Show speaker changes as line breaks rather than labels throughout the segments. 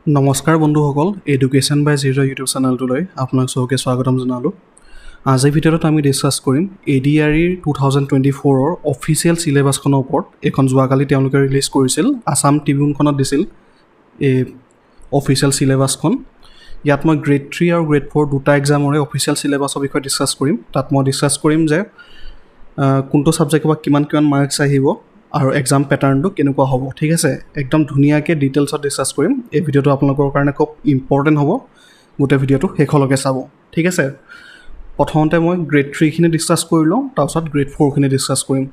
নমস্কাৰ বন্ধুসকল, এডুকেশ্যন বাই zero' YouTube চেনেলটোলৈ আপোনাক চবকে স্বাগতম জনালোঁ। আজিৰ ভিডিঅ'ত আমি ডিছকাছ কৰিম ADREৰ 2024ৰ অফিচিয়েল চিলেবাছখনৰ ওপৰত। এইখন যোৱাকালি তেওঁলোকে ৰিলিজ কৰিছিল, আছাম ট্ৰিবিউনখনত দিছিল এই অফিচিয়েল চিলেবাছখন। ইয়াত মই গ্ৰেড 3 আৰু গ্ৰেড 4 দুটা এক্সামৰে অফিচিয়েল চিলেবাছৰ বিষয়ে ডিছকাছ কৰিম। তাত মই ডিছকাছ কৰিম যে কোনটো ছাবজেক্টৰ পৰা কিমান মাৰ্কছ আহিব আৰু এক্সাম পেটাৰ্ণটো কেনেকুৱা হ'ব। ঠিক আছে, একদম ধুনীয়াকৈ ডিটেইলছত ডিছকাছ কৰিম। এই ভিডিঅ'টো আপোনালোকৰ কাৰণে খুব ইম্পৰ্টেণ্ট হ'ব, গোটেই ভিডিঅ'টো শেষলৈকে চাব। ঠিক আছে, প্ৰথমতে মই গ্ৰেড 3খিনি ডিছকাছ কৰি লওঁ, তাৰপিছত গ্ৰেড 4খিনি ডিছকাছ কৰিম।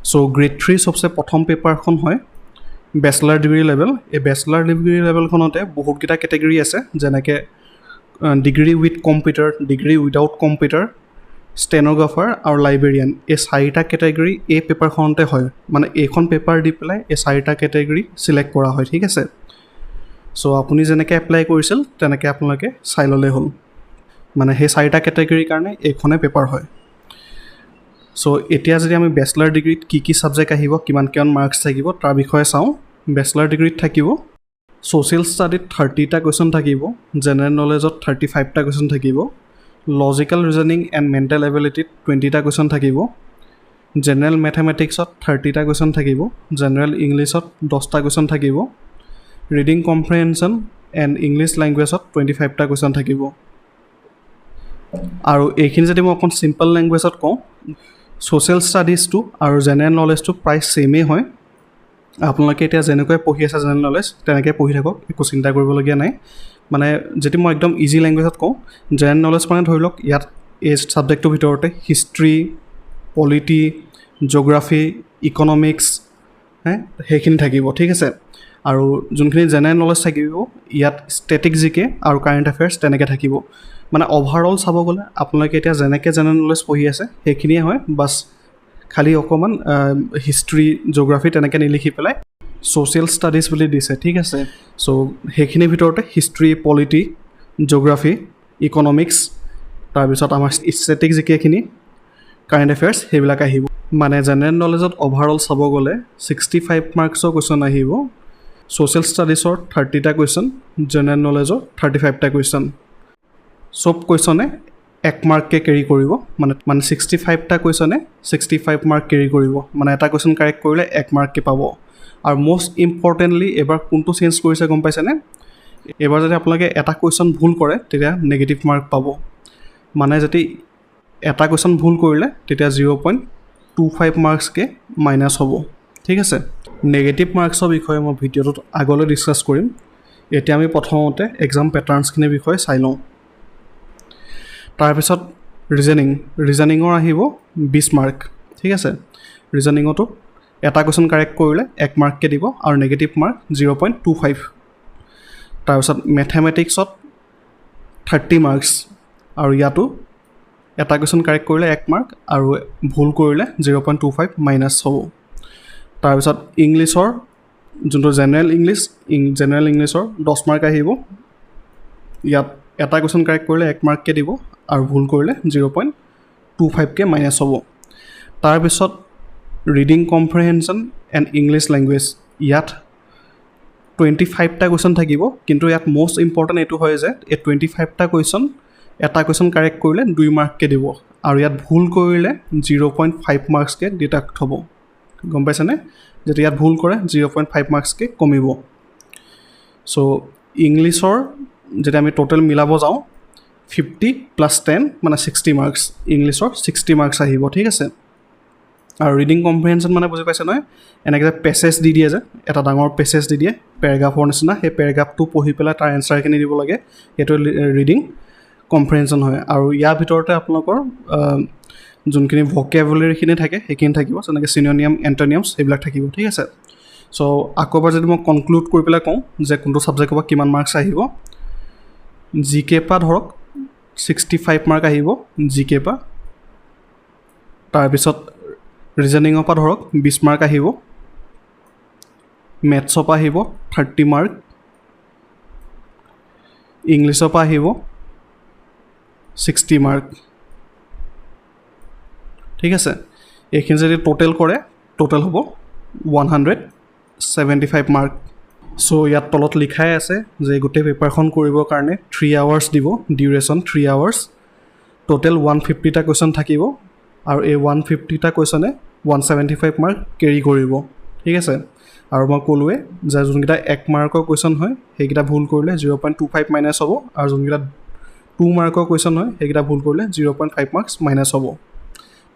চ' গ্ৰেড 3 চবচে প্ৰথম পেপাৰখন হয় বেচেলাৰ ডিগ্ৰী লেভেল। এই বেচেলাৰ ডিগ্ৰী লেভেলখনতে বহুতকেইটা কেটেগৰী আছে, যেনেকৈ degree with computer, degree without computer, stenographer আৰু লাইব্ৰেৰিয়ান। এই চাৰিটা কেটেগৰী এই পেপাৰখনতে হয়, মানে এইখন পেপাৰ দি পেলাই এই চাৰিটা কেটেগৰী চিলেক্ট কৰা হয়। ঠিক আছে, চ' আপুনি যেনেকৈ এপ্লাই কৰিছিল তেনেকৈ আপোনালোকে চাই ল'লেই হ'ল, মানে সেই চাৰিটা কেটেগৰীৰ কাৰণে এইখনে পেপাৰ হয়। চ' এতিয়া যদি আমি বেচেলাৰ ডিগ্ৰীত কি ছাবজেক্ট আহিব, কিমান মাৰ্কছ থাকিব তাৰ বিষয়ে চাওঁ। বেচেলাৰ ডিগ্ৰীত থাকিব ছ'চিয়েল ষ্টাডিত 30টা কুৱেশ্যন থাকিব, জেনেৰেল নলেজত 35টা কুৱেশ্যন থাকিব, লজিকেল ৰিজনিং এণ্ড মেণ্টেল এবিলিটিত 20টা কুৱেশ্যন থাকিব, জেনেৰেল মেথমেটিক্সত 30টা কুৱেশ্যন থাকিব, জেনেৰেল ইংলিছত 10টা কুৱেশ্যন থাকিব, ৰিডিং কম্প্ৰিহেনশ্যন এণ্ড ইংলিছ লেংগুৱেজত 25টা কুৱেশ্যন থাকিব। আৰু এইখিনি যদি মই অকণ চিম্পল লেংগুৱেজত কওঁ, ছ'চিয়েল ষ্টাডিজটো আৰু জেনেৰেল নলেজটো প্ৰায় ছেমেই হয়। আপোনালোকে এতিয়া যেনেকৈ পঢ়ি আছে জেনেৰেল নলেজ তেনেকৈ পঢ়ি থাকক, একো চিন্তা কৰিবলগীয়া নাই। মানে যদি মই একদম ইজি লেংগুৱেজত কওঁ, জেনেৰেল নলেজ মানে ধৰি লওক ইয়াত এই ছাবজেক্টটোৰ ভিতৰতে হিষ্ট্ৰী, পলিটি, জিঅ'গ্ৰাফী, ইকনমিক্স সেইখিনি থাকিব। ঠিক আছে, আৰু যোনখিনি জেনেৰেল নলেজ থাকিব ইয়াত ষ্টেটিক জিকে আৰু কাৰেণ্ট এফেয়াৰ্ছ তেনেকৈ থাকিব। মানে অভাৰঅল চাব গ'লে আপোনালোকে এতিয়া যেনেকৈ জেনেৰেল নলেজ পঢ়ি আছে সেইখিনিয়ে হয়, বাছ খালি অকণমান হিষ্ট্ৰী, জিঅ'গ্ৰাফী তেনেকৈ নিলিখি পেলাই ছ'চিয়েল ষ্টাডিজ বুলি দিছে। ঠিক আছে, চ' সেইখিনিৰ ভিতৰতে হিষ্ট্ৰী, পলিটি, জিঅ'গ্ৰাফী, ইকনমিক্স, তাৰপিছত আমাৰ ষ্টেটিক জিকেখিনি, কাৰেণ্ট এফেয়াৰ্ছ সেইবিলাক আহিব। মানে জেনেৰেল নলেজত অভাৰঅল চাব গ'লে 65 মাৰ্কছৰ কুৱেশ্যন আহিব, ছ'চিয়েল ষ্টাডিজৰ 30টা কুৱেশ্যন, জেনেৰেল নলেজৰ 35টা কুৱেশ্যন। চব কুৱেশ্যনে 1 মাৰ্ককৈ কেৰি কৰিব, মানে 65টা কুৱেশ্যনে 65 মাৰ্ক কেৰি কৰিব। মানে এটা কুৱেশ্যন কাৰেক্ট কৰিলে 1 মাৰ্ককৈ পাব। আৰু মষ্ট ইম্পৰ্টেণ্টলি এইবাৰ কোনটো চেঞ্জ কৰিছে গম পাইছেনে? এইবাৰ যদি আপোনালোকে এটা কুৱেশ্যন ভুল কৰে তেতিয়া নেগেটিভ মাৰ্ক পাব। মানে যদি এটা কুৱেশ্যন ভুল কৰিলে তেতিয়া 0.25 মাৰ্কছকৈ মাইনাছ হ'ব। ঠিক আছে, নেগেটিভ মাৰ্কছৰ বিষয়ে মই ভিডিঅ'টোত আগলৈ ডিছকাছ কৰিম। এতিয়া আমি প্ৰথমতে এক্সাম পেটাৰ্ণছখিনিৰ বিষয়ে চাই লওঁ। তাৰপিছত ৰিজনিঙৰ আহিব 20 মাৰ্ক। ঠিক আছে, ৰিজনিঙতো এটা কুৱেশ্যন কাৰেক্ট কৰিলে 1 মাৰ্ককৈ দিব আৰু নেগেটিভ মাৰ্ক 0.25। তাৰপিছত মেথমেটিক্সত 30 মাৰ্কছ, আৰু ইয়াতো এটা কুৱেশ্যন কাৰেক্ট কৰিলে 1 মাৰ্ক আৰু ভুল কৰিলে 0.25 মাইনাছ হ'ব। তাৰপিছত ইংলিছৰ যোনটো জেনেৰেল ইংলিছৰ 10 মাৰ্ক আহিব। ইয়াত এটা কুৱেশ্যন কাৰেক্ট কৰিলে 1 মাৰ্ককৈ দিব আৰু ভুল কৰিলে 0.25কৈ মাইনাছ হ'ব। তাৰপিছত reading comprehension and English language, ইয়াত 25টা কুৱেশ্যন থাকিব, কিন্তু ইয়াত মষ্ট ইম্পৰ্টেণ্ট এইটো হয় যে এই 25টা কুৱেশ্যন এটা কুৱেশ্যন কাৰেক্ট কৰিলে 2 মাৰ্ককৈ দিব, আৰু ইয়াত ভুল কৰিলে 0.5 মাৰ্কছকৈ ডিডাক্ট হ'ব। গম পাইছেনে? যদি ইয়াত ভুল কৰে 0.5 মাৰ্কছকৈ কমিব। চ' ইংলিছৰ যদি আমি টোটেল মিলাব যাওঁ 50 + 10 মানে 60 মাৰ্কছ, ইংলিছৰ 60 মাৰ্কছ আহিব। ঠিক আছে, আৰু ৰিডিং কম্প্ৰিহেনশ্যন মানে বুজি পাইছে নহয়, এনেকৈ যে পেছেজ দি দিয়ে, যে এটা ডাঙৰ পেছেজ দি দিয়ে পেৰাগ্ৰাফৰ নিচিনা, সেই পেৰাগ্ৰাফটো পঢ়ি পেলাই তাৰ এনচাৰখিনি দিব লাগে, সেইটো ৰিডিং কম্প্ৰিহেনশ্যন হয়। আৰু ইয়াৰ ভিতৰতে আপোনালোকৰ যোনখিনি ভকেবুলাৰীখিনি থাকে সেইখিনি থাকিব, যেনেকৈ চিনোনিয়াম, এণ্টনিয়ামছ সেইবিলাক থাকিব। ঠিক আছে, চ' আকৌ এবাৰ যদি মই কনক্লুড কৰি পেলাই কওঁ যে কোনটো ছাবজেক্টৰ পৰা কিমান মাৰ্কছ আহিব, জি কে পৰা ধৰক 65 মাৰ্ক আহিব জি কে পৰা। তাৰপিছত ৰিজনিঙৰ পৰা ধৰক 20 মাৰ্ক আহিব, মেথছৰ পৰা আহিব 30 মাৰ্ক, ইংলিছৰ পৰা আহিব 60 মাৰ্ক। ঠিক আছে, এইখিনি যদি টোটেল কৰে টোটেল হ'ব 175 মাৰ্ক। সো ইয়াত তলত লিখাই আছে যে গোটেই পেপাৰখন কৰিবৰ কাৰণে 3 আৱাৰ্ছ দিব, ডিউৰেশ্যন 3 আৱাৰ্ছ, টোটেল 150টা কুৱেশ্যন থাকিব আৰু এই 150টা কুৱেশ্যনে 175 মাৰ্ক কেৰি কৰিব, ঠিক আছে। আৰু মই ক'লোৱে যে যোনকেইটা 1 মাৰ্কৰ কুৱেশ্যন হয় সেইকেইটা ভুল কৰিলে 0.25 মাইনাছ হ'ব, আৰু যোনকেইটা 2 মাৰ্কৰ কুৱেশ্যন হয় সেইকেইটা ভুল কৰিলে 0.5 মাৰ্কছ মাইনাছ হ'ব,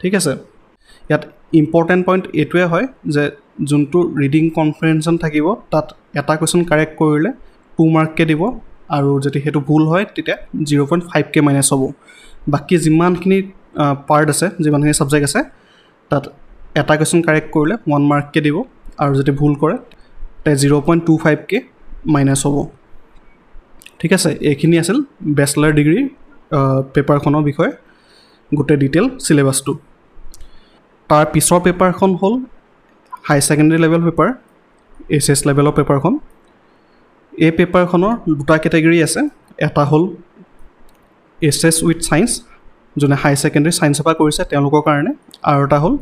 ঠিক আছে। ইয়াত ইম্পৰ্টেণ্ট পইণ্ট এইটোৱে হয় যে যোনটো ৰিডিং কম্প্ৰিহেনশ্যন থাকিব তাত এটা কুৱেশ্যন কাৰেক্ট কৰিলে 2 মাৰ্ককৈ দিব, আৰু যদি সেইটো ভুল হয় তেতিয়া 0.5কৈ মাইনাছ হ'ব। বাকী যিমানখিনি পাৰ্ট আছে, যিমানখিনি ছাবজেক্ট আছে, তাত এটা কুৱেশ্যন কাৰেক্ট কৰিলে 1 মাৰ্ককৈ দিব, আৰু যদি ভুল কৰে তে 0.25কৈ মাইনাছ হ'ব, ঠিক আছে। এইখিনি আছিল বেচেলাৰ ডিগ্ৰীৰ পেপাৰখনৰ বিষয়ে গোটেই ডিটেইল চিলেবাছটো। তাৰ পিছৰ পেপাৰখন হ'ল হাই ছেকেণ্ডেৰী লেভেল পেপাৰ, HS লেভেলৰ পেপাৰখন। এই পেপাৰখনৰ দুটা কেটেগৰী আছে, এটা হ'ল SS উইথ ছায়েন্স, যোনে হাই ছেকেণ্ডেৰী ছায়েন্সৰ পৰা কৰিছে তেওঁলোকৰ কাৰণে, আৰু এটা হ'ল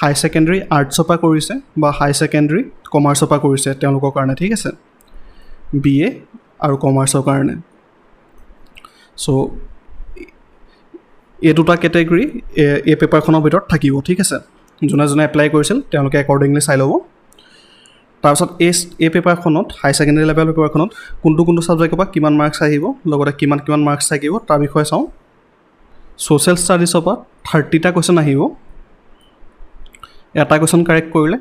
হাই ছেকেণ্ডেৰী আৰ্টছৰ পৰা কৰিছে বা হাই ছেকেণ্ডেৰী কমাৰ্চৰ পৰা কৰিছে তেওঁলোকৰ কাৰণে, ঠিক আছে, BA আৰু কমাৰ্চৰ কাৰণে। চ' এই দুটা কেটেগৰী এই পেপাৰখনৰ ভিতৰত থাকিব, ঠিক আছে। যোনে যোনে এপ্লাই কৰিছিল তেওঁলোকে একৰ্ডিংলি চাই ল'ব। তাৰপিছত এই পেপাৰখনত হাই ছেকেণ্ডেৰী লেভেল পেপাৰখনত কোনটো ছাবজেক্টৰ পৰা কিমান মাৰ্কছ আহিব, লগতে কিমান মাৰ্কছ থাকিব তাৰ বিষয়ে চাওঁ। ছ'চিয়েল ষ্টাডিজৰ পৰা 30টা কুৱেশ্যন আহিব, এটা কুৱেশ্যন কাৰেক্ট কৰিলে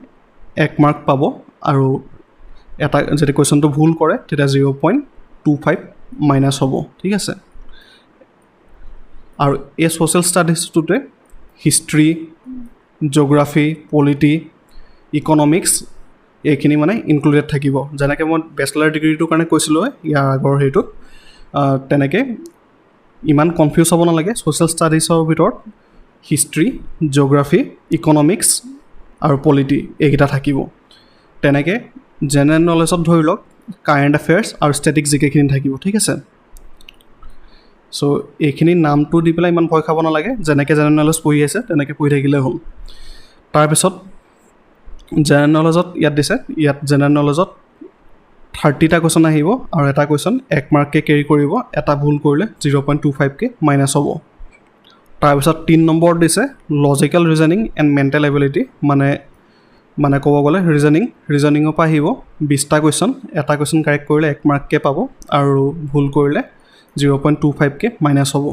1 মাৰ্ক পাব, আৰু এটা যদি কুৱেশ্যনটো ভুল কৰে তেতিয়া 0.25 মাইনাছ হ'ব, ঠিক আছে। আৰু এই ছ'চিয়েল ষ্টাডিজটোতে হিষ্ট্ৰী, জিঅ'গ্ৰাফী, পলিটি, ইকনমিক্স এইখিনি মানে ইনক্লুডেড থাকিব। যেনেকৈ মই বেচেলাৰ ডিগ্ৰীটোৰ কাৰণে কৈছিলোঁ ইয়াৰ আগৰ হেৰিটোত, তেনেকৈ ইমান কনফিউজ হ'ব নালাগে। ছ'চিয়েল ষ্টাডিজৰ ভিতৰত হিষ্ট্ৰী, জিঅ'গ্ৰাফী, ইকনমিক্স আৰু পলিটি এইকেইটা থাকিব। তেনেকৈ জেনেৰেল নলেজত ধৰি লওক কাৰেণ্ট এফেয়াৰ্ছ আৰু ষ্টেটিক জিকেখিনি থাকিব, ঠিক আছে। চ' এইখিনি নামটো দি পেলাই ইমান ভয় খাব নালাগে, যেনেকৈ জেনেৰেল নলেজ পঢ়ি আছে তেনেকৈ পঢ়ি থাকিলে হ'ল। তাৰপিছত জেনেৰেল নলেজত ইয়াত দিছে, ইয়াত জেনেৰেল নলেজত 30টা কুৱেশ্যন আহিব, আৰু এটা কুৱেশ্যন 1 মাৰ্ককৈ কেৰি কৰিব, এটা ভুল কৰিলে 0.25কৈ মাইনাছ হ'ব। তাৰপিছত 3 নম্বৰত দিছে logical reasoning and mental ability, মানে ক'ব গ'লে ৰিজনিঙৰ পৰা আহিব 20টা কুৱেশ্যন, এটা কুৱেশ্যন কাৰেক্ট কৰিলে 1 মাৰ্ককৈ পাব, আৰু ভুল কৰিলে 0.25কৈ মাইনাছ হ'ব।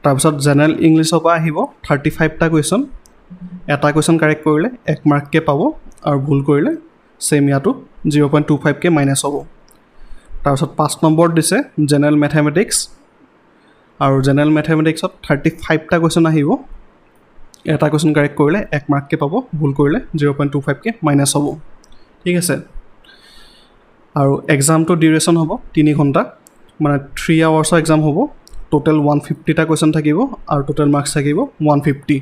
তাৰপিছত জেনেৰেল ইংলিছৰ পৰা আহিব 35টা কুৱেশ্যন, এটা কুৱেশ্যন কাৰেক্ট কৰিলে 1 মাৰ্ককৈ পাব, আৰু ভুল কৰিলে ছেম ইয়াতো 0.25কৈ মাইনাছ হ'ব। তাৰপিছত 5 নম্বৰত দিছে জেনেৰেল মেথমেটিক্স, আৰু জেনেৰেল মেথমেটিক্সত 35টা কুৱেশ্যন আহিব, এটা কুৱেশ্যন কাৰেক্ট কৰিলে 1 মাৰ্ককৈ পাব, ভুল কৰিলে 0.25কৈ মাইনাছ হ'ব, ঠিক আছে। আৰু এক্সামটো ডিউৰেশ্যন হ'ব 3 ঘণ্টা, মানে 3 আৱাৰ্ছৰ এক্সাম হ'ব। টোটেল 150টা কুৱেশ্যন থাকিব, আৰু টোটেল মাৰ্কছ থাকিব 150।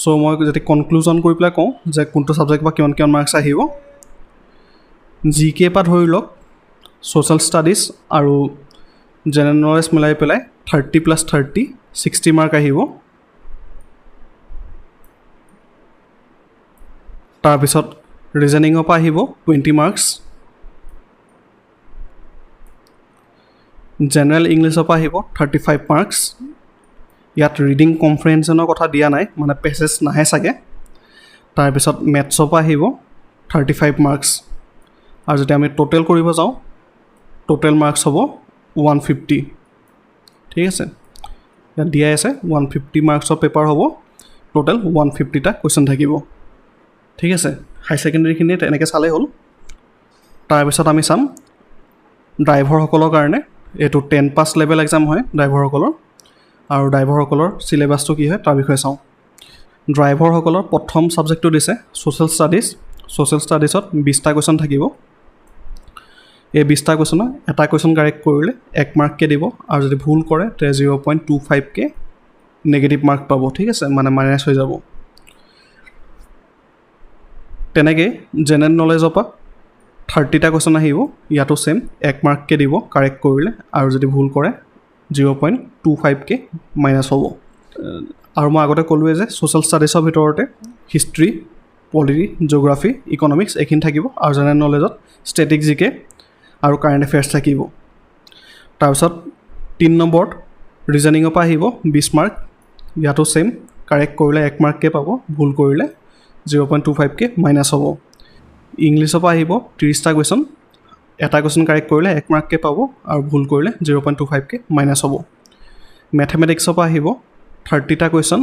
চ' মই যদি কনক্লুজন কৰি পেলাই কওঁ যে কোনটো ছাবজেক্টৰ পৰা কিমান মাৰ্কছ আহিব, GK পৰা ধৰি লওক ছ'চিয়েল ষ্টাডিজ আৰু জেনেৰেল নলেজ মিলাই পেলাই 30 + 30 60 মাৰ্ক আহিব। তাৰপিছত ৰিজনিঙৰ পৰা আহিব 20 মাৰ্কছ, জেনেৰেল ইংলিছৰ পৰা আহিব 35 মাৰ্কছ। ইয়াত ৰিডিং কম্প্ৰিহেনশ্যনৰ কথা দিয়া নাই, মানে পেছেজ নাহে চাগে। তাৰপিছত মেথছৰ পৰা আহিব 35 মাৰ্কছ, আৰু যদি আমি টোটেল কৰিব যাওঁ টোটেল মাৰ্কছ হ'ব 150, ঠিক আছে। ইয়াত দিয়াই আছে 150 মাৰ্কছৰ পেপাৰ হ'ব, টোটেল 150টা কুৱেশ্যন থাকিব, ঠিক আছে। হাই ছেকেণ্ডেৰীখিনি তেনেকৈ চালেই হ'ল। তাৰপিছত আমি চাম ড্ৰাইভাৰসকলৰ কাৰণে, এইটো 10 পাছ লেভেল এক্সাম হয় ড্ৰাইভাৰসকলৰ, আৰু ড্ৰাইভাৰসকলৰ চিলেবাছটো কি হয় তাৰ বিষয়ে চাওঁ। ড্ৰাইভাৰসকলৰ প্ৰথম ছাবজেক্টটো দিছে ছ'চিয়েল ষ্টাডিজ। ছ'চিয়েল ষ্টাডিজত 20টা কুৱেশ্যন থাকিব। এই 20টা কুৱেশ্যনৰ এটা কুৱেশ্যন কাৰেক্ট কৰিলে 1 মাৰ্ককৈ দিব, আৰু যদি ভুল কৰে তে 0.25কৈ নেগেটিভ মাৰ্ক পাব, ঠিক আছে, মানে মাইনাছ হৈ যাব। তেনেকৈ জেনেৰেল নলেজৰ পৰা 30টা কুৱেশ্যন আহিব, ইয়াতো ছেম 1 মাৰ্ককৈ দিব কাৰেক্ট কৰিলে, আৰু যদি ভুল কৰে 0.25কৈ মাইনাছ হ'ব। আৰু মই আগতে ক'লোৱে যে ছ'চিয়েল ষ্টাডিজৰ ভিতৰতে হিষ্ট্ৰী, পলিটি জিঅ'গ্ৰাফি ইকনমিক্স এইখিনি থাকিব আৰু জেনেৰেল নলেজত ষ্টেটিক জিকে আৰু কাৰেণ্ট এফেয়াৰ্ছ থাকিব তাৰপিছত 3 নম্বৰত ৰিজনিঙৰ পৰা আহিব 20 মাৰ্ক ইয়াতো সেম কাৰেক্ট কৰিলে 1 মাৰ্ককে পাব ভুল কৰিলে 0.25কে মাইনাছ হ'ব ইংলিছৰ পৰা আহিব 30টা কুৱেশ্যন এটা কুৱেশ্যন কাৰেক্ট কৰিলে 1 মাৰ্ককে পাব আৰু ভুল কৰিলে 0.25কে মাইনাছ হ'ব মেথমেটিক্সৰ পৰা আহিব 30টা কুৱেশ্যন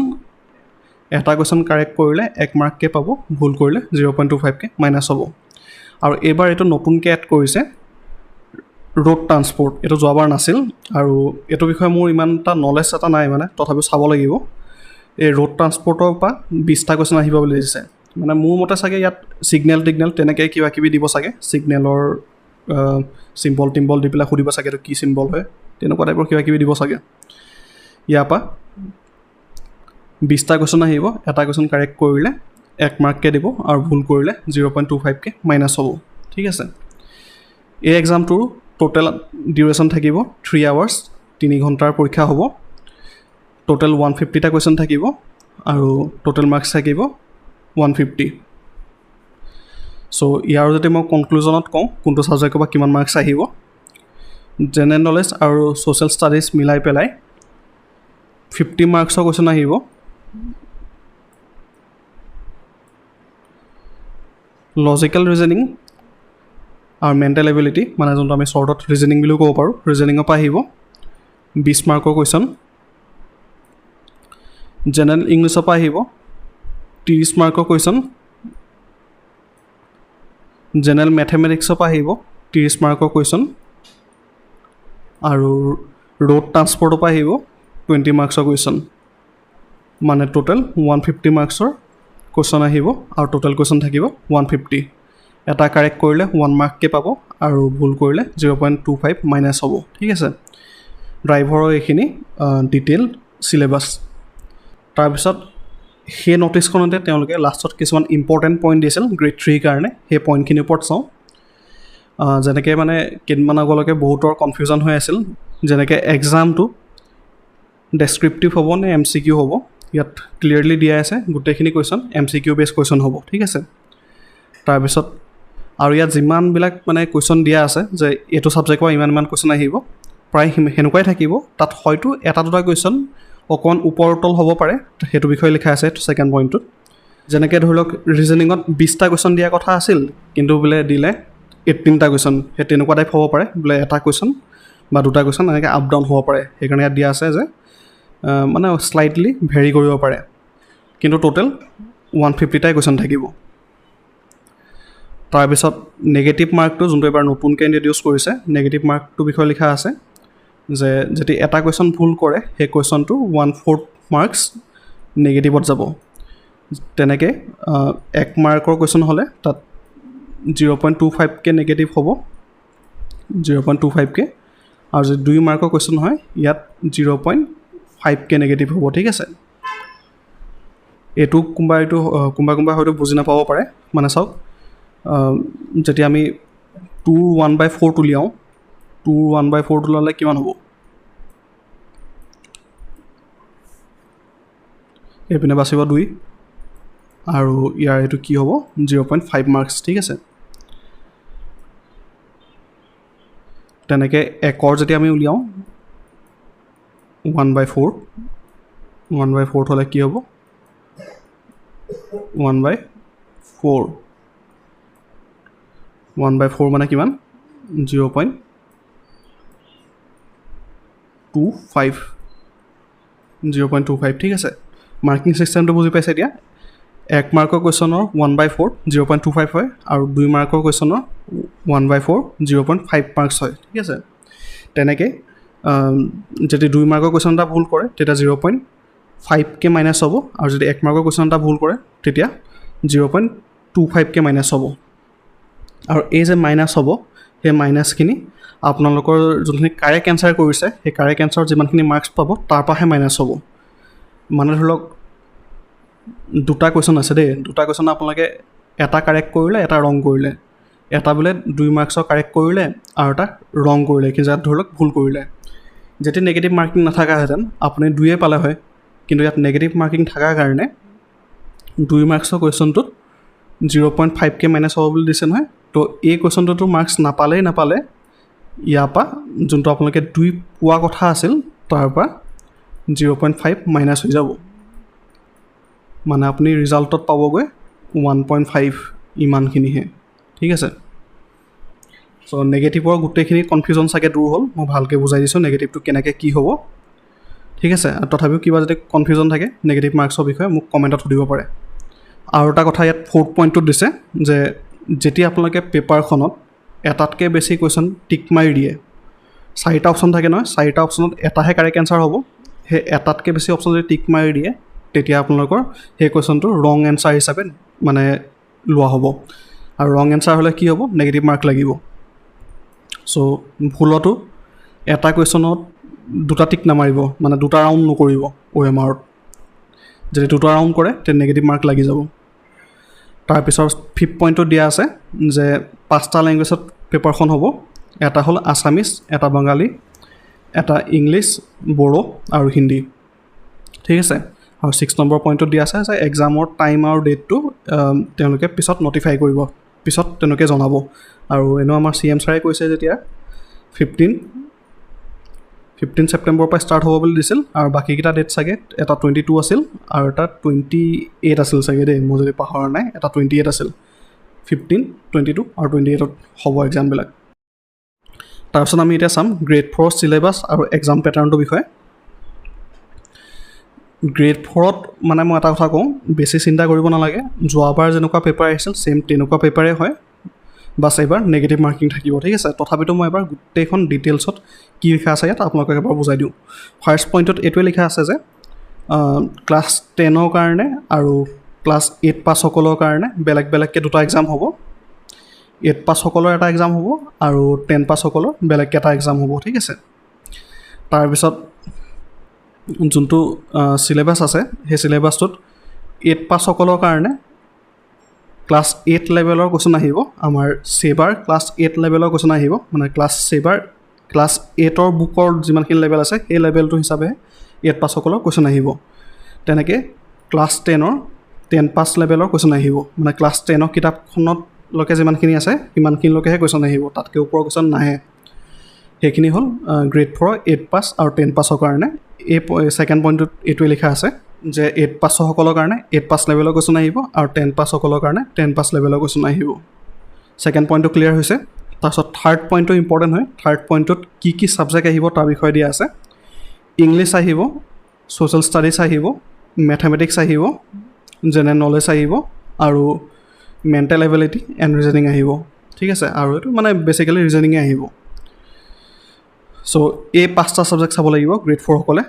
এটা কুৱেশ্যন কাৰেক্ট কৰিলে 1 মাৰ্ককে পাব ভুল কৰিলে 0.25কে মাইনাছ হ'ব আৰু এইবাৰ এইটো নতুনকৈ এড কৰিছে ৰোড ট্ৰান্সপৰ্ট এইটো যোৱাবাৰ নাছিল আৰু এইটো বিষয়ে মোৰ ইমান এটা নলেজ এটা নাই মানে তথাপিও চাব লাগিব এই ৰোড ট্ৰান্সপৰ্টৰ পৰা 20টা কুৱেশ্যন আহিব বুলি দিছে মানে মোৰ মতে চাগে ইয়াত ছিগনেল তেনেকৈ কিবা কিবি দিব চাগে ছিগনেলৰ চিম্বল টিম্বল দি পেলাই সুধিব চাগে এইটো কি চিম্বল হয় তেনেকুৱা টাইপৰ কিবা কিবি দিব চাগে ইয়াৰ পৰা 20টা কুৱেশ্যন আহিব এটা কুৱেশ্যন কাৰেক্ট কৰিলে 1 মাৰ্ককে দিব আৰু ভুল কৰিলে 0.25কে মাইনাছ হ'ব ঠিক আছে এই এক্সামটোৰ টোটেল ডিউৰেশ্যন থাকিব 3 আৱাৰ্ছ 3 ঘণ্টাৰ পৰীক্ষা হ'ব টোটেল 150টা কুৱেশ্যন থাকিব আৰু টোটেল মাৰ্কছ থাকিব 150 চ' ইয়াৰ যদি মই কনক্লুজনত কওঁ কোনটো ছাবজেক্টৰ পৰা কিমান মাৰ্কছ আহিব জেনেৰেল নলেজ আৰু ছ'চিয়েল ষ্টাডিজ মিলাই পেলাই 50 মাৰ্কছৰ কুৱেশ্যন আহিব লজিকেল ৰিজনিং আৰু মেণ্টেল এবিলিটি মানে যোনটো আমি শ্বৰ্টত ৰিজনিং বুলিও ক'ব পাৰোঁ ৰিজনিঙৰ পৰা আহিব 20 মাৰ্কৰ কুৱেশ্যন জেনেৰেল ইংলিছৰ পৰা আহিব 30 মাৰ্কৰ কুৱেশ্যন জেনেৰেল মেথমেটিক্সৰ পৰা আহিব 30 মাৰ্কৰ কুৱেশ্যন আৰু ৰোড ট্ৰান্সপৰ্টৰ পৰা আহিব 20 মাৰ্কছৰ কুৱেশ্যন মানে টোটেল 150 মাৰ্কছৰ কুৱেশ্যন আহিব আৰু টোটেল কুৱেশ্যন থাকিব 150 এটা কাৰেক্ট কৰিলে 1 মাৰ্ককে পাব আৰু ভুল কৰিলে 0.25 মাইনাছ হ'ব ঠিক আছে ড্ৰাইভাৰৰ এইখিনি ডিটেইল চিলেবাছ তাৰপিছত সেই ন'টিছখনতে তেওঁলোকে লাষ্টত কিছুমান ইম্পৰ্টেণ্ট পইণ্ট দিছিল গ্ৰেড 3 কাৰণে সেই পইণ্টখিনিৰ ওপৰত চাওঁ যেনেকৈ মানে কেইদিনমান আগলৈকে বহুতৰ কনফিউজন হৈ আছিল যেনেকৈ এক্সামটো ডেছক্ৰিপটিভ হ'ব নে MCQ হ'ব ইয়াত ক্লিয়াৰলি দিয়া আছে গোটেইখিনি কুৱেশ্যন MCQ বেছ কুৱেশ্যন হ'ব ঠিক আছে তাৰপিছত আৰু ইয়াত যিমানবিলাক মানে কুৱেশ্যন দিয়া আছে যে এইটো ছাবজেক্টৰ ইমান কুৱেশ্যন আহিব প্ৰায় সেনেকুৱাই থাকিব তাত হয়তো এটা দুটা কুৱেশ্যন অকণ ওপৰ তল হ'ব পাৰে সেইটো বিষয়ে লিখা আছে ছেকেণ্ড পইণ্টটোত যেনেকৈ ধৰি লওক ৰিজনিঙত 20টা কুৱেশ্যন দিয়া কথা আছিল কিন্তু বোলে দিলে 18টা কুৱেশ্যন সেই তেনেকুৱা টাইপ হ'ব পাৰে বোলে এটা কুৱেশ্যন বা দুটা কুৱেশ্যন এনেকৈ আপ ডাউন হ'ব পাৰে সেইকাৰণে ইয়াত দিয়া আছে যে মানে স্লাইটলি ভেৰি কৰিব পাৰে কিন্তু টোটেল 150টাই কুৱেশ্যন থাকিব তাৰপিছত নেগেটিভ মাৰ্কটো যোনটো এবাৰ নতুনকৈ ইণ্ট্ৰডিউচ কৰিছে নেগেটিভ মাৰ্কটোৰ বিষয়ে লিখা আছে যে যদি এটা কুৱেশ্যন ভুল কৰে সেই কুৱেশ্যনটো 1/4 মাৰ্কছ নেগেটিভত যাব তেনেকৈ 1 মাৰ্কৰ কুৱেশ্যন হ'লে তাত 0.25কে নেগেটিভ হ'ব 0.25কে আৰু যদি 2 মাৰ্কৰ কুৱেশ্যন হয় ইয়াত 0.5কে নেগেটিভ হ'ব ঠিক আছে এইটো কোনোবা হয়তো বুজি নাপাব পাৰে মানে চাওক যেতিয়া আমি 2 1/4 উলিয়াওঁ 2 1/4 ওলালে কিমান হ'ব এইপিনে বাচিব 2 আৰু ইয়াৰ এইটো কি হ'ব 0.5 মাৰ্কছ ঠিক আছে তেনেকৈ 1ৰ যেতিয়া আমি উলিয়াওঁ 1/4 হ'লে কি হ'ব 1/4 মানে কিমান 0.25 ঠিক আছে মাৰ্কিং ছিষ্টেমটো বুজি পাইছে এতিয়া 1 মাৰ্কৰ কুৱেশ্যনৰ 1/4 0.25 হয় আৰু 2 মাৰ্কৰ কুৱেশ্যনৰ 1/4 0.5 মাৰ্কছ হয় ঠিক আছে তেনেকৈ যদি 2 মাৰ্কৰ কুৱেশ্যন এটা ভুল কৰে তেতিয়া 0.5কে মাইনাছ হ'ব আৰু যদি 1 মাৰ্কৰ কুৱেশ্যন এটা ভুল কৰে তেতিয়া 0.25কে মাইনাছ হ'ব আৰু এই যে মাইনাছ হ'ব সেই মাইনাছখিনি আপোনালোকৰ যোনখিনি কাৰেক্ট এনচাৰ কৰিছে সেই কাৰেক্ট এনচাৰত যিমানখিনি মাৰ্কছ পাব তাৰ পৰাহে মাইনাছ হ'ব মানে ধৰি লওক দুটা কুৱেশ্যন আছে দেই দুটা কুৱেশ্যন আপোনালোকে এটা কাৰেক্ট কৰিলে এটা ৰং কৰিলে এটা বোলে 2 মাৰ্কছৰ কাৰেক্ট কৰিলে আৰু এটা ৰং কৰিলে কিন্তু যাত ধৰি লওক ভুল কৰিলে যেতিয়া নেগেটিভ মাৰ্কিং নাথাকাহেঁতেন আপুনি 2য়ে পালে হয় কিন্তু ইয়াত নেগেটিভ মাৰ্কিং থকাৰ কাৰণে 2 মাৰ্কছৰ কুৱেশ্যনটোত 0.5কে মাইনাছ হ'ব বুলি দিছে নহয় তো এই কুৱেশ্যনটোতো মাৰ্কছ নাপালে ইয়াৰ পৰা যোনটো আপোনালোকে 2 পোৱা কথা আছিল তাৰ পৰা 0.5 মাইনাছ হৈ যাব মানে আপুনি ৰিজাল্টত পাবগৈ 1.5 ইমানখিনিহে ঠিক আছে সো নেগেটিভৰ গোটেইখিনি কনফিউজন চাগে দূৰ হ'ল মই ভালকৈ বুজাই দিছোঁ নেগেটিভটো কেনেকৈ কি হ'ব ঠিক আছে তথাপিও কিবা যদি কনফিউজন থাকে নেগেটিভ মাৰ্কছৰ বিষয়ে মোক কমেণ্টত সুধিব পাৰে আৰু এটা কথা ইয়াত 4th পইণ্টটোত দিছে যে যেতিয়া আপোনালোকে পেপাৰখনত এটাতকৈ বেছি কুৱেশ্যন টিক মাৰি দিয়ে 4টা অপশ্যন থাকে নহয় 4টা অপশ্যনত এটাহে কাৰেক্ট এনচাৰ হ'ব সেই এটাতকৈ বেছি অপশ্যন যদি টিক মাৰি দিয়ে তেতিয়া আপোনালোকৰ সেই কুৱেশ্যনটো ৰং এনচাৰ হিচাপে মানে লোৱা হ'ব আৰু ৰং এনচাৰ হ'লে কি হ'ব নেগেটিভ মাৰ্ক লাগিব সো ভুলতো এটা কুৱেশ্যনত 2টা টিক নামাৰিব মানে 2টা ৰাউণ্ড নকৰিব OMRত যদি 2টা ৰাউণ্ড কৰে তে নেগেটিভ মাৰ্ক লাগি যাব তাৰপিছত 5th পইণ্টত দিয়া আছে যে 5টা লেংগুৱেজত পেপাৰখন হ'ব এটা হ'ল আছামিজ এটা বাঙালী এটা ইংলিছ বড়ো আৰু হিন্দী ঠিক আছে আৰু 6 নম্বৰ পইণ্টত দিয়া আছে যে এক্সামৰ টাইম আৰু ডেটটো তেওঁলোকে পিছত নটিফাই কৰিব পিছত তেওঁলোকে জনাব আৰু এনেও আমাৰ CM ছাৰে কৈছে যেতিয়া 15 ছেপ্টেম্বৰৰ পৰা ষ্টাৰ্ট হ'ব বুলি দিছিল আৰু বাকীকেইটা ডেট চাগে এটা 22 আছিল আৰু এটা 28 আছিল চাগে দেই মই যদি পাহৰা নাই এটা 28 আছিল 15, 22 আৰু 28ত হ'ব এক্সামবিলাক তাৰপিছত আমি এতিয়া চাম গ্ৰেড 4 চিলেবাছ আৰু এক্সাম পেটাৰ্ণটোৰ বিষয়ে গ্ৰেড 4ত মানে মই এটা কথা কওঁ বেছি চিন্তা কৰিব নালাগে যোৱাবাৰ যেনেকুৱা পেপাৰ আহিছিল ছেম তেনেকুৱা পেপাৰে হয় বাছ এবাৰ নেগেটিভ মাৰ্কিং থাকিব ঠিক আছে তথাপিতো মই এবাৰ গোটেইখন ডিটেইলছত কি লিখা আছে ইয়াত আপোনালোকক এবাৰ বুজাই দিওঁ ফাৰ্ষ্ট পইণ্টত এইটোৱে লিখা আছে যে ক্লাছ 10ৰ কাৰণে আৰু ক্লাছ 8 পাছসকলৰ কাৰণে বেলেগ বেলেগকৈ 2টা এক্সাম হ'ব 8 পাছসকলৰ এটা এক্সাম হ'ব আৰু 10 পাছসকলৰ বেলেগকৈ এটা এক্সাম হ'ব ঠিক আছে তাৰপিছত যোনটো চিলেবাছ আছে সেই চিলেবাছটোত 8 পাছসকলৰ কাৰণে ক্লাছ 8 লেভেলৰ কুৱেশ্যন আহিব আমাৰ সেবাৰ ক্লাছ 8 লেভেলৰ কুৱেশ্যন আহিব মানে সেবাৰ ক্লাছ 8ৰ বুকৰ যিমানখিনি লেভেল আছে সেই লেভেলটো হিচাপে 8 পাছসকলৰ কুৱেশ্যন আহিব তেনেকৈ ক্লাছ 10ৰ 10 পাছ লেভেলৰ কুৱেশ্যন আহিব মানে ক্লাছ 10ৰ কিতাপখনলৈকে যিমানখিনি আছে সিমানখিনিলৈকেহে কুৱেশ্যন আহিব তাতকৈ ওপৰৰ কুৱেশ্যন নাহে সেইখিনি হ'ল গ্ৰেড 4 8 পাছ আৰু 10 পাছৰ কাৰণে এই ছেকেণ্ড পইণ্টটোত এইটোৱে লিখা আছে যে 8 পাছসকলৰ কাৰণে 8 পাছ লেভেলৰ কুৱেশ্যন আহিব আৰু 10 পাছসকলৰ কাৰণে 10 পাছ লেভেলৰ কুৱেশ্যন আহিব ছেকেণ্ড পইণ্টটো ক্লিয়াৰ হৈছে তাৰপিছত থাৰ্ড পইণ্টটো ইম্পৰ্টেণ্ট হয় থাৰ্ড পইণ্টটোত কি ছাবজেক্ট আহিব তাৰ বিষয়ে দিয়া আছে ইংলিছ আহিব ছ'চিয়েল ষ্টাডিজ আহিব মেথমেটিক্স আহিব জেনেৰেল নলেজ আহিব আৰু মেণ্টেল এবিলিটি এণ্ড ৰিজনিং আহিব ঠিক আছে আৰু এইটো মানে বেচিকেলি ৰিজনিঙে আহিব চ' এই 5টা ছাবজেক্ট চাব লাগিব গ্ৰেড 4 সকলে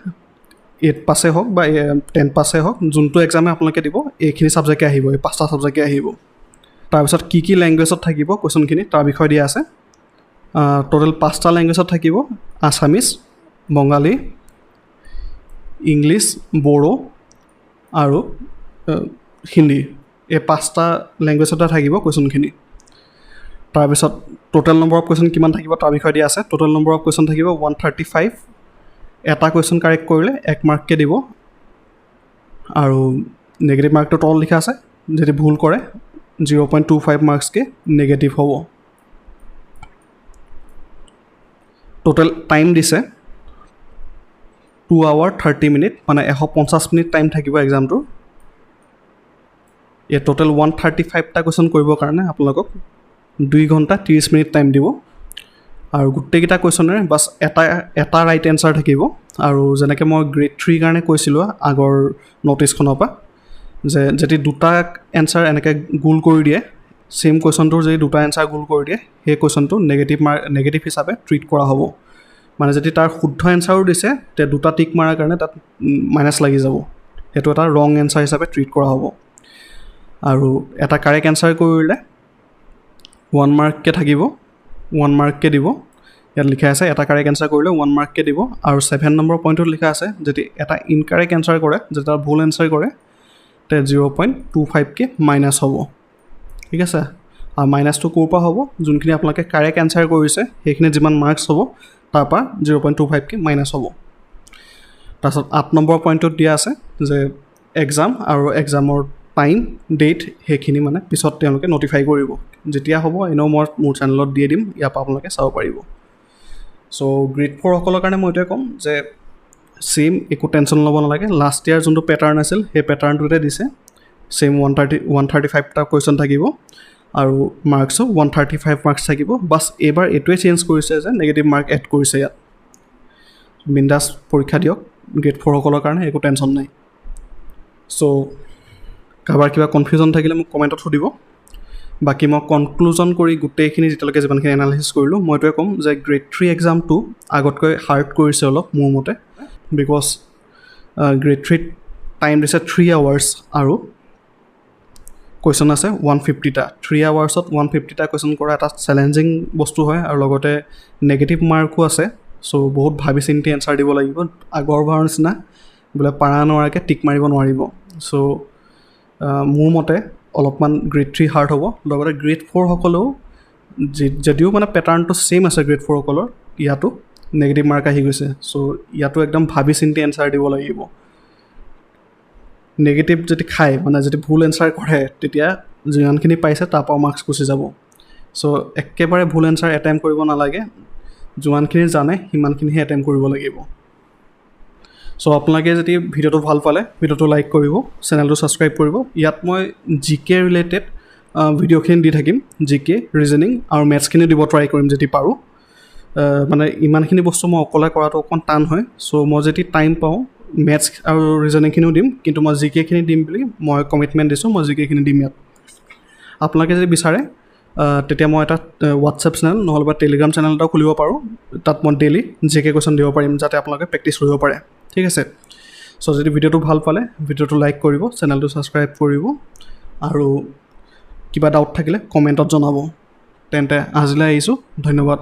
8 পাছে হওক বা 10 পাছে হওক যোনটো এক্সামে আপোনালোকে দিব এইখিনি ছাবজেক্টে আহিব এই 5টা ছাবজেক্টে আহিব তাৰপিছত কি লেংগুৱেজত থাকিব কুৱেশ্যনখিনি তাৰ বিষয়ে দিয়া আছে টোটেল 5টা লেংগুৱেজত থাকিব আছামিজ বঙালী ইংলিছ বড়ো আৰু হিন্দী এই 5টা লেংগুৱেজতে থাকিব কুৱেশ্যনখিনি তাৰপিছত টোটেল নম্বৰ অফ কুৱেশ্যন কিমান থাকিব তাৰ বিষয়ে দিয়া আছে টোটেল নম্বৰ অফ কুৱেশ্যন থাকিব 135 এটা কুৱেশ্যন কাৰেক্ট কৰিলে 1 মাৰ্ককৈ দিব আৰু নেগেটিভ মাৰ্কটো তলত লিখা আছে যদি ভুল কৰে 0.25 মাৰ্কছকৈ নেগেটিভ হ'ব টোটেল টাইম দিছে 2 hour 30 minute মানে 150 মিনিট টাইম থাকিব এক্সামটো এই টোটেল 135টা কুৱেশ্যন কৰিবৰ কাৰণে আপোনালোকক 2 ঘণ্টা 30 মিনিট টাইম দিব আৰু গোটেইকেইটা কুৱেশ্যনেৰে বাছ এটা ৰাইট এনচাৰ থাকিব আৰু যেনেকৈ মই গ্ৰেড 3 কাৰণে কৈছিলোঁ আগৰ ন'টিছখনৰ পৰা যে যদি 2টা এনচাৰ এনেকৈ গোল কৰি দিয়ে ছেইম কুৱেশ্যনটোৰ যদি 2টা এনচাৰ গোল কৰি দিয়ে সেই কুৱেশ্যনটো নেগেটিভ হিচাপে ট্ৰিট কৰা হ'ব মানে যদি তাৰ শুদ্ধ এনচাৰো দিছে তে 2টা টিক মাৰাৰ কাৰণে তাত মাইনাছ লাগি যাব সেইটো এটা ৰং এনচাৰ হিচাপে ট্ৰিট কৰা হ'ব আৰু এটা কাৰেক্ট এনচাৰ কৰিলে 1 মাৰ্ককৈ থাকিব 1 মাৰ্ককৈ দিব ইয়াত লিখা আছে এটা কাৰেক্ট এনচাৰ কৰিলে 1 মাৰ্ককৈ দিব আৰু 7 নম্বৰ পইণ্টত লিখা আছে যদি এটা ইনকাৰেক্ট এনচাৰ কৰে যদি তাৰ ভুল এনচাৰ কৰে তে 0.25কৈ মাইনাছ হ'ব ঠিক আছে আৰু মাইনাছটো ক'ৰ পৰা হ'ব যোনখিনি আপোনালোকে কাৰেক্ট এনচাৰ কৰিছে সেইখিনি যিমান মাৰ্কছ হ'ব তাৰ পৰা 0.25কৈ মাইনাছ হ'ব তাৰপিছত 8 নম্বৰ পইণ্টত দিয়া আছে যে এক্সাম আৰু এক্সামৰ টাইম ডেট সেইখিনি মানে পিছত তেওঁলোকে ন'টিফাই কৰিব যেতিয়া হ'ব এনেও মই মোৰ চেনেলত দিয়ে দিম ইয়াৰ পৰা আপোনালোকে চাব পাৰিব চ' গ্ৰেড 4 সকলৰ কাৰণে মই এইটোৱে ক'ম যে সেম একো টেনশ্যন ল'ব নালাগে লাষ্ট ইয়াৰ যোনটো পেটাৰ্ণ আছিল সেই পেটাৰ্ণটোতে দিছে সেম 135টা কুৱেশ্যন থাকিব আৰু মাৰ্কছো 135 মাৰ্কছ থাকিব বাছ এইবাৰ এইটোৱে চেঞ্জ কৰিছে যে নেগেটিভ মাৰ্ক এড কৰিছে ইয়াত বিন্দাছ পৰীক্ষা দিয়ক গ্ৰেড 4 সকলৰ কাৰণে একো টেনশ্যন নাই চ' কাৰোবাৰ কিবা কনফিউজন থাকিলে মোক কমেণ্টত সুধিব বাকী মই কনক্লুজন কৰি গোটেইখিনি যেতিয়ালৈকে যিমানখিনি এনালাইচিছ কৰিলোঁ মই এইটোৱে ক'ম যে গ্ৰেড 3 এক্সামটো আগতকৈ হাৰ্ড কৰিছে অলপ মোৰ মতে বিকজ গ্ৰেড 3 টাইম দিছে 3 আৱাৰ্ছ আৰু কুৱেশ্যন আছে 150টা 3 আৱাৰ্ছত 150টা কুৱেশ্যন কৰা এটা চেলেঞ্জিং বস্তু হয় আৰু লগতে নেগেটিভ মাৰ্কো আছে চ' বহুত ভাবি চিন্তি এনচাৰ দিব লাগিব আগৰবাৰৰ নিচিনা বোলে পাৰা নোৱাৰাকৈ টিক মাৰিব নোৱাৰিব চ' মোৰ মতে অলপমান গ্ৰেড 3 হাৰ্ড হ'ব লগতে গ্ৰেড 4 সকলেও যদিও মানে পেটাৰ্ণটো ছেইম আছে গ্ৰেড 4 সকলৰ ইয়াতো নেগেটিভ মাৰ্ক আহি গৈছে চ' ইয়াতো একদম ভাবি চিন্তি এনচাৰ দিব লাগিব নেগেটিভ যদি খায় মানে যদি ভুল এনচাৰ কৰে তেতিয়া যিমানখিনি পাইছে তাৰপৰা মাৰ্কছ গুচি যাব চ' একেবাৰে ভুল এনচাৰ এটেম্প কৰিব নালাগে যিমানখিনি জানে সিমানখিনিহে এটেম্প কৰিব লাগিব চ' আপোনালোকে যদি ভিডিঅ'টো ভাল পালে ভিডিঅ'টো লাইক কৰিব চেনেলটো ছাবস্ক্ৰাইব কৰিব ইয়াত মই জিকে ৰিলেটেড ভিডিঅ'খিনি দি থাকিম জিকে ৰিজনিং আৰু মেথছখিনি দিব ট্ৰাই কৰিম যদি পাৰোঁ মানে ইমানখিনি বস্তু মই অকলে কৰাটো অকণ টান হয় চ' মই যদি টাইম পাওঁ মেথছ আৰু ৰিজনিংখিনিও দিম কিন্তু মই জিকেখিনি দিম বুলি মই কমিটমেণ্ট দিছোঁ মই জিকেখিনি দিম ইয়াত আপোনালোকে যদি বিচাৰে তেতিয়া মই এটা হোৱাটছএপ চেনেল নহ'লে টেলিগ্ৰাম চেনেল এটাও খুলিব পাৰোঁ তাত মই ডেইলি জিকে কুৱেশ্যন দিব পাৰিম যাতে আপোনালোকে প্ৰেক্টিছ কৰিব পাৰে ঠিক আছে চ' যদি ভিডিঅ'টো ভাল পালে ভিডিঅ'টো লাইক কৰিব চেনেলটো ছাবস্ক্ৰাইব কৰিব আৰু কিবা ডাউট থাকিলে কমেণ্টত জনাব তেন্তে আজিলৈ আহিছোঁ ধন্যবাদ